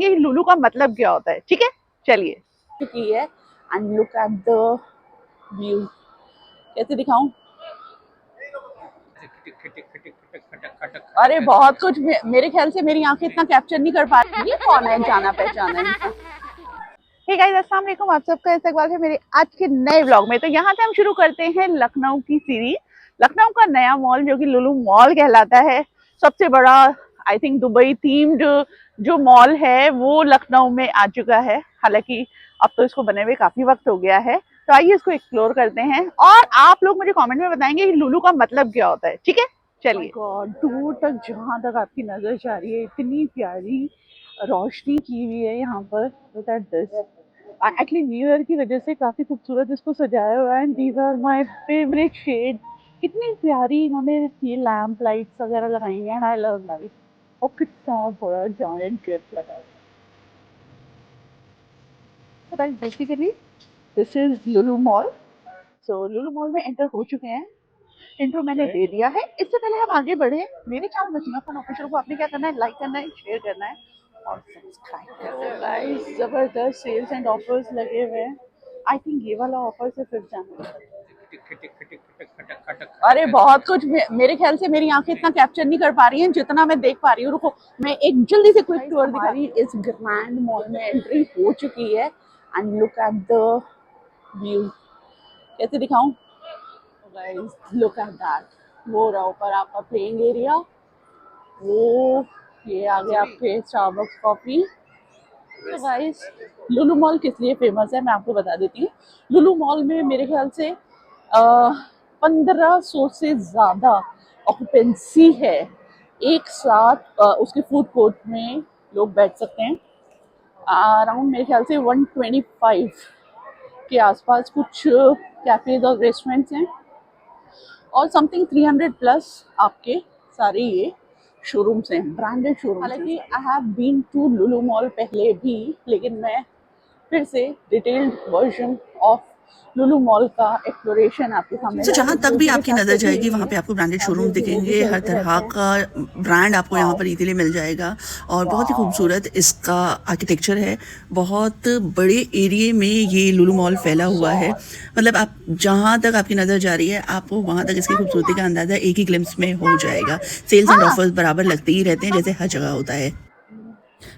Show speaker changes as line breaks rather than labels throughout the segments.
ये लुलु का मतलब क्या होता है, ठीक है। चलिए चुकी है and look at the view. कैसे दिखाऊं? अरे बहुत कुछ, मेरे ख्याल से मेरी आंखें इतना कैप्चर नहीं कर पा रही। ये कौन है, जाना पहचाना इनका। हे गाइस, अस्सलाम वालेकुम। आप सबका इस्तकबाल है मेरे आज के नए व्लॉग में। तो यहाँ से हम शुरू करते हैं लखनऊ की सीरीज। लखनऊ का नया मॉल जो कि लुलु मॉल कहलाता है, सबसे बड़ा आई थिंक दुबई थीम्ड जो मॉल है वो लखनऊ में आ चुका है। हालांकि अब तो इसको बने हुए काफी वक्त हो गया है। तो आइए इसको एक्सप्लोर करते हैं और आप लोग मुझे कमेंट में बताएंगे कि लुलु का मतलब क्या होता है, ठीक है। चलिए दूर तक जहां तक आपकी नजर जा रही है, इतनी प्यारी रोशनी की हुई है यहाँ पर। Look at this. Actually new year की वजह से काफी खूबसूरत इसको सजाया हुआ है। These are my favourite shade. कितनी प्यारी इन्होंने ये लैम्प लाइट्स वगैरह लगाई हैं। I love that. और कितना बड़ा जायंट गिफ्ट लगा है। So guys, basically this is Lulu mall. So Lulu mall में एंटर हो चुके हैं। इंट्रो मैंने दे दिया है। इससे पहले हम आगे बढ़े, मेरे चैनल वसीमा खान ऑफिशियल को आपने क्या करना है, लाइक करना है, शेयर करना है और सब्सक्राइब करना है। गाइस जबरदस्त सेल्स एंड ऑफर्स लगे हुए हैं। आई थिंक ये वाला ऑफर से 5 जनवरी। अरे बहुत कुछ, मेरे ख्याल से मेरी आंखें इतना कैप्चर नहीं कर पा रही हैं जितना मैं देख पा रही हूँ। रुको मैं एक जल्दी से क्विक टूर दिखा रही। इस ग्रैंड मॉल में एंट्री हो चुकी है and look at the view. कैसे दिखाऊं? Guys look at that. वो रहा ऊपर आपका प्लेइंग एरिया। वो ये आ गया आपके स्टारबक्स कॉफी। तो गाइस लुलु मॉल किस लिए फेमस है मैं आपको बता देती हूँ। लुलु मॉल में मेरे ख्याल से 1500 से ज़्यादा ऑक्यूपेंसी है। एक साथ उसके फूड कोर्ट में लोग बैठ सकते हैं। अराउंड मेरे ख्याल से 125 के आसपास कुछ कैफेज और रेस्टोरेंट्स हैं और समथिंग 300 प्लस आपके सारे ये शोरूम्स हैं, ब्रांडेड शोरूम। हालांकि I have been to Lulu mall पहले भी, लेकिन मैं फिर से detailed version of Lulu mall का एक्सप्लोरेशन आपके सामने।
तो जहाँ तक भी आपकी नज़र जाएगी वहाँ पे आपको ब्रांडेड शोरूम दिखेंगे। हर तरह का ब्रांड आपको यहाँ पर इजीली मिल जाएगा और बहुत ही खूबसूरत इसका आर्किटेक्चर है। बहुत बड़े एरिया में ये लुलु मॉल फैला हुआ है। मतलब आप जहाँ तक आपकी नज़र जा रही है आपको वहाँ तक इसकी खूबसूरती का अंदाज़ा एक ही ग्लिम्स में हो जाएगा। सेल्स एंड ऑफर्स बराबर लगते ही रहते हैं जैसे हर जगह होता है।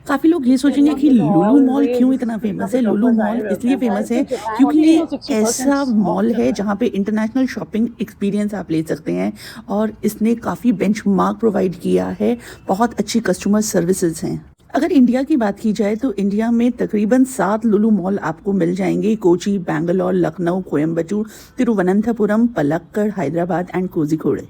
काफ़ी लोग ये सोचेंगे कि लुलु मॉल क्यों इतना फेमस है। लुलु मॉल इसलिए फेमस है क्योंकि ये ऐसा मॉल है जहाँ पे इंटरनेशनल शॉपिंग एक्सपीरियंस आप ले सकते हैं और इसने काफ़ी बेंचमार्क प्रोवाइड किया है। बहुत अच्छी कस्टमर सर्विसेज हैं। अगर इंडिया की बात की जाए तो इंडिया में तकरीबन 7 लुलु मॉल आपको मिल जाएंगे। कोची, बैंगलोर, लखनऊ, कोयम्बटूर, तिरुवनंतपुरम, पलक्कड़, हैदराबाद एंड कोझिकोड।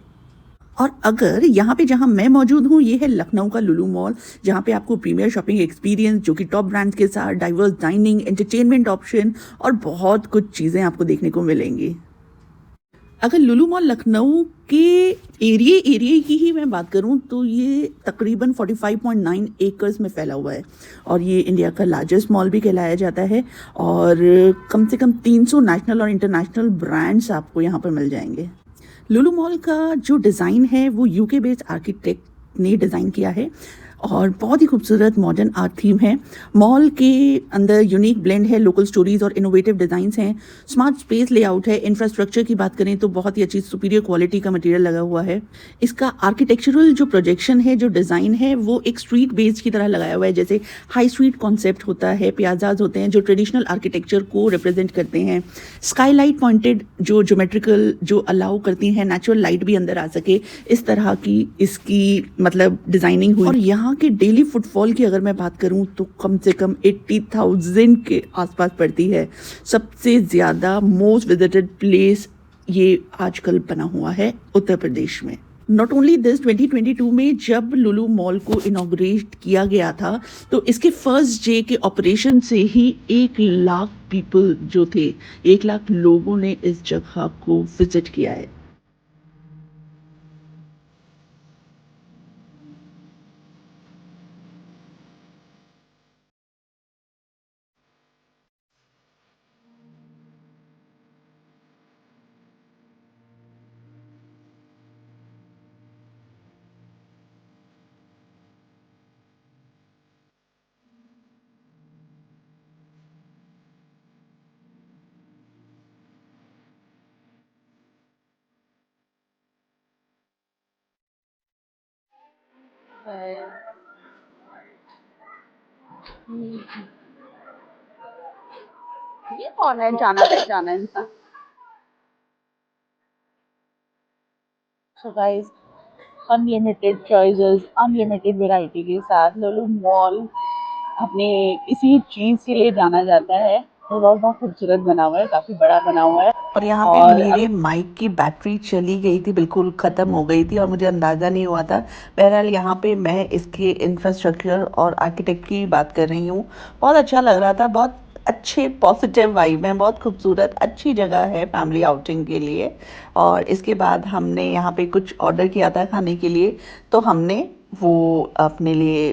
और अगर यहाँ पे जहाँ मैं मौजूद हूँ ये है लखनऊ का लुलु मॉल, जहाँ पे आपको प्रीमियर शॉपिंग एक्सपीरियंस जो कि टॉप ब्रांड्स के साथ डाइवर्स डाइनिंग, एंटरटेनमेंट ऑप्शन और बहुत कुछ चीज़ें आपको देखने को मिलेंगी। अगर लुलु मॉल लखनऊ के एरिया की ही मैं बात करूं तो ये तकरीबन 45.9 एकर्स में फैला हुआ है और ये इंडिया का लार्जेस्ट मॉल भी कहलाया जाता है और कम से कम 300 नेशनल और इंटरनेशनल ब्रांड्स आपको यहाँ पर मिल जाएंगे। लुलु मॉल का जो डिज़ाइन है वो यूके बेस्ड आर्किटेक्ट ने डिज़ाइन किया है और बहुत ही खूबसूरत मॉडर्न आर्ट थीम है। मॉल के अंदर यूनिक ब्लेंड है, लोकल स्टोरीज और इनोवेटिव डिज़ाइंस हैं। स्मार्ट स्पेस लेआउट है। इंफ्रास्ट्रक्चर की बात करें तो बहुत ही अच्छी सुपीरियर क्वालिटी का मटेरियल लगा हुआ है। इसका आर्किटेक्चरल जो प्रोजेक्शन है, जो डिज़ाइन है वो एक स्ट्रीट बेस्ड की तरह लगाया हुआ है। जैसे हाई स्ट्रीट कॉन्सेप्ट होता है, प्याजाज होते हैं जो ट्रेडिशनल आर्किटेक्चर को रिप्रेजेंट करते हैं। स्काईलाइट पॉइंटेड जो ज्योमेट्रिकल जो अलाउ करती हैं नेचुरल लाइट भी अंदर आ सके, इस तरह की इसकी मतलब डिज़ाइनिंग हुई। और यहाँ के डेली फुटफॉल की अगर मैं बात करूं तो कम से कम 80,000 के आसपास पड़ती है। सबसे ज़्यादा मोस्ट विजिटेड प्लेस ये आजकल बना हुआ है उत्तर प्रदेश में। नॉट ओनली दिस, 2022 में जब लुलु मॉल को इनॉग्रेट किया गया था तो इसके फर्स्ट डे के ऑपरेशन से ही 1 लाख पीपल जो थे, 1 लाख लोगों ने इस जगह को विजिट किया है।
ये कौन है जाना पहचाना इंसान? So guys, unlimited choices, unlimited variety के साथ लुलु मॉल अपने इसी चीज के लिए जाना जाता है। और बहुत खूबसूरत बना हुआ है, काफी बड़ा बना हुआ है।
और यहाँ पे
और
मेरे माइक की बैटरी चली गई थी, बिल्कुल ख़त्म हो गई थी और मुझे अंदाज़ा नहीं हुआ था। बहरहाल यहाँ पे मैं इसके इंफ्रास्ट्रक्चर और आर्किटेक्ट की बात कर रही हूँ। बहुत अच्छा लग रहा था, बहुत अच्छे पॉजिटिव वाइब है, बहुत खूबसूरत अच्छी जगह है फैमिली आउटिंग के लिए। और इसके बाद हमने यहाँ पे कुछ ऑर्डर किया था खाने के लिए, तो हमने वो अपने लिए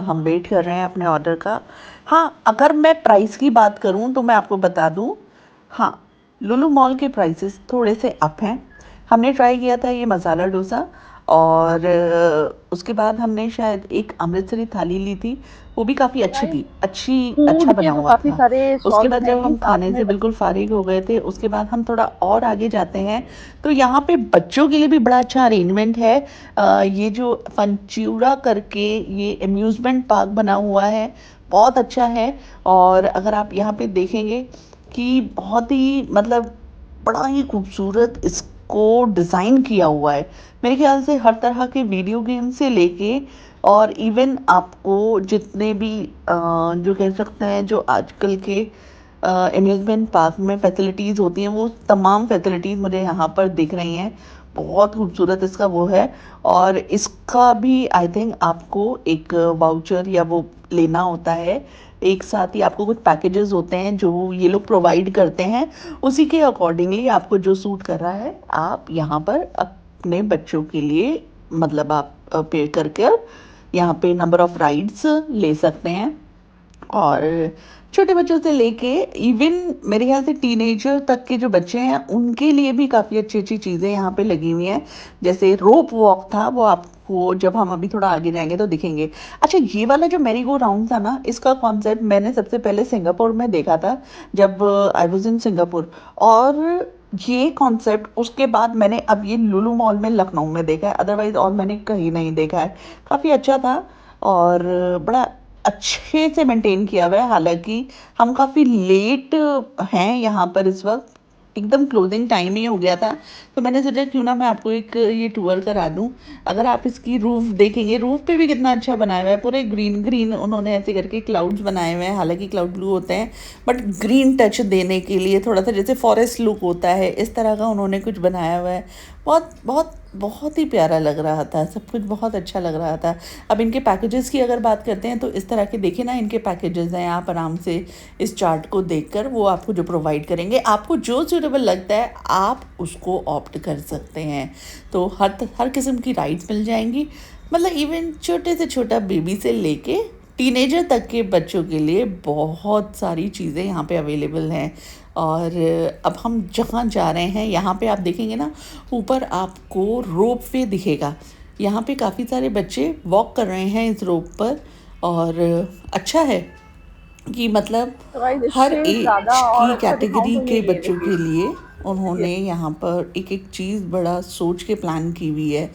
हम वेट कर रहे हैं अपने ऑर्डर का। हाँ, अगर मैं प्राइस की बात करूँ तो मैं आपको बता दूँ, हाँ, लुलु मॉल के प्राइसेस थोड़े से अप हैं। हमने ट्राई किया था ये मसाला डोसा, और उसके बाद हमने शायद एक अमृतसरी थाली ली थी, वो भी काफ़ी अच्छी थी, अच्छा
फूड
बना
के तो
हुआ
काफी
था।
सारे
उसके
स्टॉल्स
बाद
हैं
जब
ही
हम
साथ
खाने
में।
से बिल्कुल फारिग हो गए थे, उसके बाद हम थोड़ा और आगे जाते हैं, तो यहाँ पे बच्चों के लिए भी बड़ा अच्छा अरेंजमेंट है। ये जो फनच्यूरा करके ये अम्यूज़मेंट पार्क बना हुआ है, बहुत अच्छा है। और अगर आप यहाँ पे देखेंगे कि बहुत ही मतलब बड़ा ही खूबसूरत इसको डिज़ाइन किया हुआ है। मेरे ख्याल से हर तरह के वीडियो गेम से लेके और इवन आपको जितने भी जो कह सकते हैं जो आजकल के अम्यूज़मेंट पार्क में फैसिलिटीज़ होती हैं, वो तमाम फैसिलिटीज़ मुझे यहाँ पर दिख रही हैं। बहुत खूबसूरत इसका वो है। और इसका भी आई थिंक आपको एक वाउचर या वो लेना होता है। एक साथ ही आपको कुछ पैकेजेस होते हैं जो ये लोग प्रोवाइड करते हैं, उसी के अकॉर्डिंगली आपको जो सूट कर रहा है आप यहाँ पर अपने बच्चों के लिए मतलब आप पे करके यहाँ पे नंबर ऑफ राइड्स ले सकते हैं। और छोटे बच्चों से लेके इवन मेरे ख्याल से टीनेजर तक के जो बच्चे हैं उनके लिए भी काफ़ी अच्छी अच्छी चीज़ें यहाँ पे लगी हुई हैं। जैसे रोप वॉक था, वो आपको जब हम अभी थोड़ा आगे जाएंगे तो दिखेंगे। अच्छा, ये वाला जो मैरी गो राउंड था ना, इसका कॉन्सेप्ट मैंने सबसे पहले सिंगापुर में देखा था, जब आई वॉज इन सिंगापुर। और ये कॉन्सेप्ट उसके बाद मैंने अब ये लुलु मॉल में लखनऊ में देखा है, अदरवाइज और मैंने कहीं नहीं देखा है। काफ़ी अच्छा था और बड़ा अच्छे से मेंटेन किया हुआ है। हालांकि हम काफ़ी लेट हैं यहाँ पर इस वक्त, एकदम क्लोजिंग टाइम ही हो गया था, तो मैंने सोचा क्यों ना मैं आपको एक ये टूर करा दूँ। अगर आप इसकी रूफ देखेंगे, रूफ पे भी कितना अच्छा बनाया हुआ है, पूरे ग्रीन ग्रीन उन्होंने ऐसे करके क्लाउड्स बनाए हुए हैं। हालांकि क्लाउड ब्लू होते हैं, बट ग्रीन टच देने के लिए थोड़ा सा जैसे फॉरेस्ट लुक होता है, इस तरह का उन्होंने कुछ बनाया हुआ है। बहुत बहुत बहुत ही प्यारा लग रहा था, सब कुछ बहुत अच्छा लग रहा था। अब इनके पैकेजेस की अगर बात करते हैं तो इस तरह के देखिए ना, इनके पैकेजेस हैं, आप आराम से इस चार्ट को देखकर वो आपको जो प्रोवाइड करेंगे, आपको जो सूटेबल लगता है आप उसको ऑप्ट कर सकते हैं। तो हर किस्म की राइड्स मिल जाएंगी, मतलब इवन छोटे से छोटा बेबी से लेके टीनेजर तक के बच्चों के लिए बहुत सारी चीज़ें यहाँ पे अवेलेबल हैं। और अब हम जहाँ जा रहे हैं यहाँ पे आप देखेंगे ना, ऊपर आपको रोप वे दिखेगा। यहाँ पे काफ़ी सारे बच्चे वॉक कर रहे हैं इस रोप पर, और अच्छा है कि मतलब
तो गाइस,
हर
इससे ज्यादा
एज
और
की
अच्छा दिखाऊं
कैटेगरी
तो ये
के
ले
बच्चों
लेती
के
हूँ।
लिए उन्होंने
यस।
यहाँ पर एक एक चीज़ बड़ा सोच के प्लान की हुई है।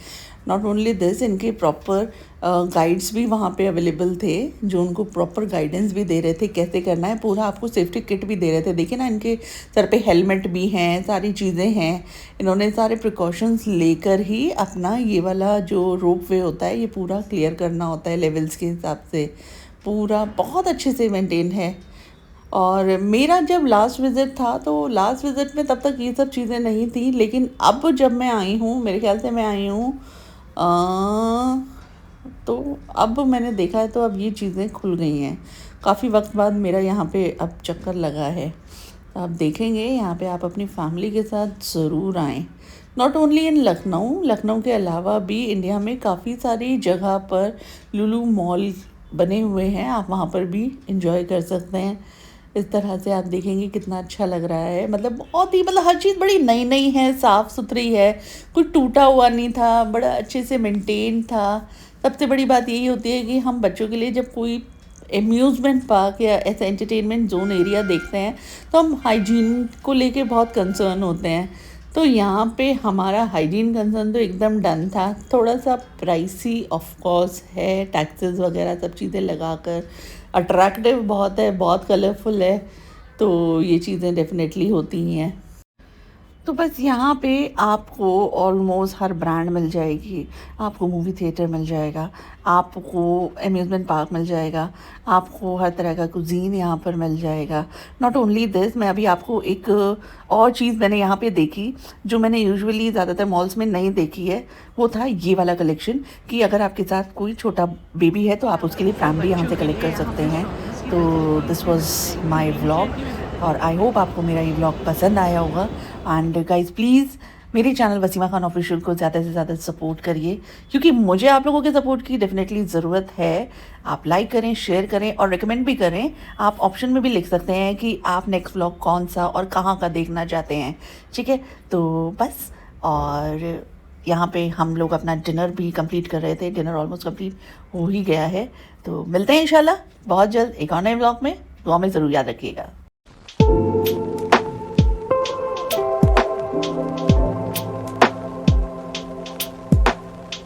नॉट ओनली दिस, इनके प्रॉपर गाइड्स भी वहाँ पे अवेलेबल थे, जो उनको प्रॉपर गाइडेंस भी दे रहे थे कैसे करना है, पूरा आपको सेफ्टी किट भी दे रहे थे। देखिए ना, इनके सर पे हेलमेट भी हैं, सारी चीज़ें हैं। इन्होंने सारे प्रिकॉशंस लेकर ही अपना ये वाला जो रोप वे होता है ये पूरा क्लियर करना होता है लेवल्स के हिसाब से। पूरा बहुत अच्छे से मेंटेन है। और मेरा जब लास्ट विज़िट था तो लास्ट विज़िट में तब तक ये सब चीज़ें नहीं थी, लेकिन अब जब मैं आई हूँ, मेरे ख्याल से मैं आई हूँ तो अब मैंने देखा है, तो अब ये चीज़ें खुल गई हैं। काफ़ी वक्त बाद मेरा यहाँ पे अब चक्कर लगा है, तो आप देखेंगे यहाँ पे आप अपनी फैमिली के साथ ज़रूर आएँ। नॉट ओनली इन लखनऊ के अलावा भी इंडिया में काफ़ी सारी जगह पर लुलु मॉल बने हुए हैं, आप वहाँ पर भी इंजॉय कर सकते हैं। इस तरह से आप देखेंगे कितना अच्छा लग रहा है, मतलब बहुत ही, मतलब हर चीज़ बड़ी नई नई है, साफ़ सुथरी है, कुछ टूटा हुआ नहीं था, बड़ा अच्छे से मेंटेन था। सबसे बड़ी बात यही होती है कि हम बच्चों के लिए जब कोई एम्यूज़मेंट पार्क या ऐसा एंटरटेनमेंट जोन एरिया देखते हैं तो हम हाइजीन को लेके बहुत कंसर्न होते हैं। तो यहाँ पे हमारा हाइजीन कंसर्न तो एकदम डन था। थोड़ा सा प्राइसी ऑफ कोर्स है, टैक्सेस वगैरह सब चीज़ें लगाकर। अट्रैक्टिव बहुत है, बहुत कलरफुल है, तो ये चीज़ें डेफिनेटली होती ही हैं। तो बस यहाँ पे आपको ऑलमोस्ट हर ब्रांड मिल जाएगी। आपको मूवी थिएटर मिल जाएगा, आपको अम्यूज़मेंट पार्क मिल जाएगा, आपको हर तरह का कुज़ीन यहाँ पर मिल जाएगा। नॉट ओनली दिस, मैं अभी आपको एक और चीज़ मैंने यहाँ पे देखी जो मैंने यूजुअली ज़्यादातर मॉल्स में नहीं देखी है। वो था ये वाला कलेक्शन कि अगर आपके साथ कोई छोटा बेबी है तो आप उसके लिए फैन भी यहाँ से कलेक्ट कर सकते हैं। तो दिस वॉज माई व्लॉग और आई होप आपको मेरा ये व्लॉग पसंद आया होगा। एंड गाइज प्लीज़ मेरे चैनल वसीमा खान ऑफिशियल को ज़्यादा से ज़्यादा सपोर्ट करिए, क्योंकि मुझे आप लोगों के सपोर्ट की डेफिनेटली ज़रूरत है। आप लाइक करें, शेयर करें और रिकमेंड भी करें। आप ऑप्शन में भी लिख सकते हैं कि आप नेक्स्ट व्लॉग कौन सा और कहाँ का देखना चाहते हैं, ठीक है। तो बस, और यहाँ पे हम लोग अपना डिनर भी कंप्लीट कर रहे थे। डिनर ऑलमोस्ट कंप्लीट हो ही गया है। तो मिलते हैं इंशाल्लाह बहुत जल्द एक और नए व्लॉग में। दुआ में ज़रूर याद रखिएगा।